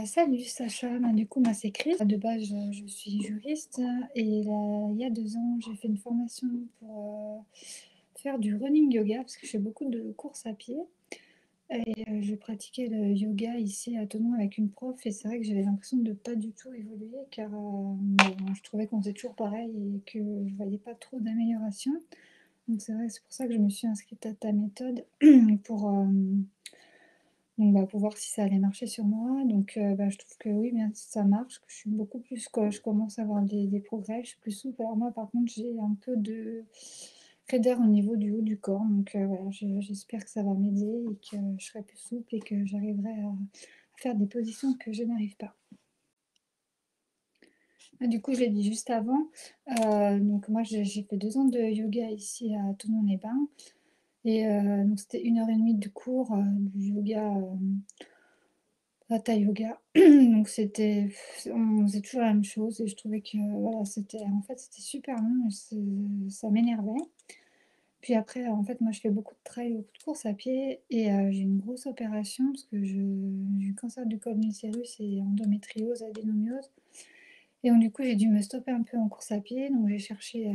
Salut Sacha, du coup moi c'est Chris. De base je suis juriste et là, il y a 2 ans j'ai fait une formation pour faire du running yoga parce que je fais beaucoup de courses à pied et je pratiquais le yoga ici à Thonon avec une prof et c'est vrai que j'avais l'impression de pas du tout évoluer car bon, je trouvais qu'on faisait toujours pareil et que je voyais pas trop d'amélioration. Donc c'est vrai, c'est pour ça que je me suis inscrite à ta méthode pour, donc pour voir si ça allait marcher sur moi. Donc je trouve que oui, bien ça marche, que je suis beaucoup plus que je commence à avoir des progrès, je suis plus souple. Alors moi par contre j'ai un peu de raideur au niveau du haut du corps, donc voilà, j'espère que ça va m'aider et que je serai plus souple et que j'arriverai à faire des positions que je n'arrive pas. Du coup, je l'ai dit juste avant, donc moi j'ai fait 2 ans de yoga ici à Thonon-les-Bains et donc c'était 1 heure et demie de cours, du yoga, hatha yoga. Donc c'était on faisait toujours la même chose et je trouvais que voilà, c'était super long et ça m'énervait. Puis après, en fait, moi je fais beaucoup de trail, beaucoup de courses à pied et j'ai une grosse opération parce que j'ai eu cancer du col de l'utérus et endométriose, adénomiose et donc du coup, j'ai dû me stopper un peu en course à pied, donc j'ai cherché à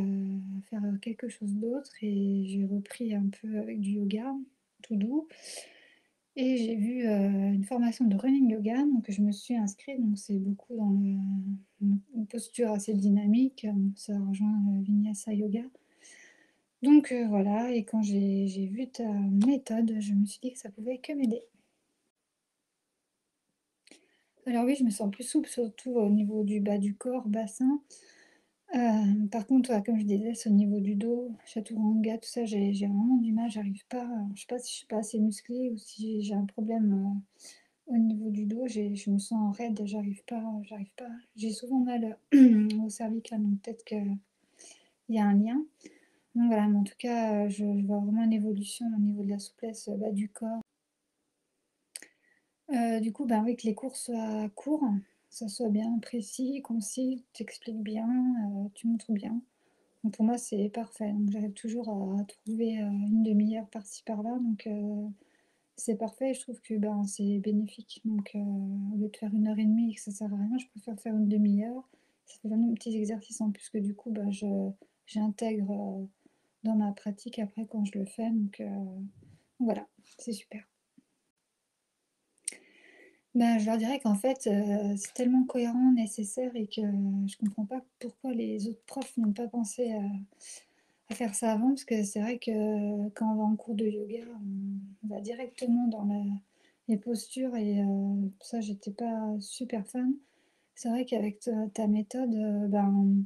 faire quelque chose d'autre et j'ai repris un peu avec du yoga, tout doux. Et j'ai vu une formation de running yoga, donc je me suis inscrite, donc c'est beaucoup dans une posture assez dynamique, ça rejoint Vinyasa Yoga. Donc voilà, et quand j'ai vu ta méthode, je me suis dit que ça pouvait que m'aider. Alors oui, je me sens plus souple, surtout au niveau du bas du corps, bassin. Par contre, comme je disais, c'est au niveau du dos, chaturanga, tout ça, j'ai vraiment du mal, j'arrive pas, je sais pas si je suis pas assez musclée ou si j'ai un problème, au niveau du dos, je me sens raide, j'arrive pas. J'ai souvent mal au cervical, donc peut-être qu'il y a un lien. Donc voilà, mais en tout cas, je vois vraiment une évolution au niveau de la souplesse bas du corps. Du coup, oui, que les cours soient courts, que ça soit bien précis, concis, tu expliques bien, tu montres bien. Donc pour moi, c'est parfait. Donc j'arrive toujours à trouver une demi-heure par-ci par-là. Donc c'est parfait, je trouve que c'est bénéfique. Donc au lieu de faire 1 heure et demie et que ça sert à rien, je préfère faire une demi-heure. Ça fait vraiment des petits exercices en plus que du coup j'intègre dans ma pratique après quand je le fais. Donc voilà, c'est super. Je leur dirais qu'en fait c'est tellement cohérent, nécessaire et que je comprends pas pourquoi les autres profs n'ont pas pensé à faire ça avant. Parce que c'est vrai que quand on va en cours de yoga, on va directement dans les postures et ça, j'étais pas super fan. C'est vrai qu'avec ta méthode, on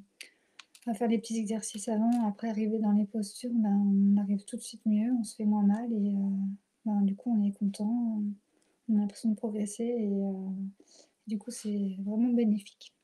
va faire les petits exercices avant, après arriver dans les postures, on arrive tout de suite mieux, on se fait moins mal et du coup, on est content, on a l'impression de progresser et du coup, c'est vraiment bénéfique.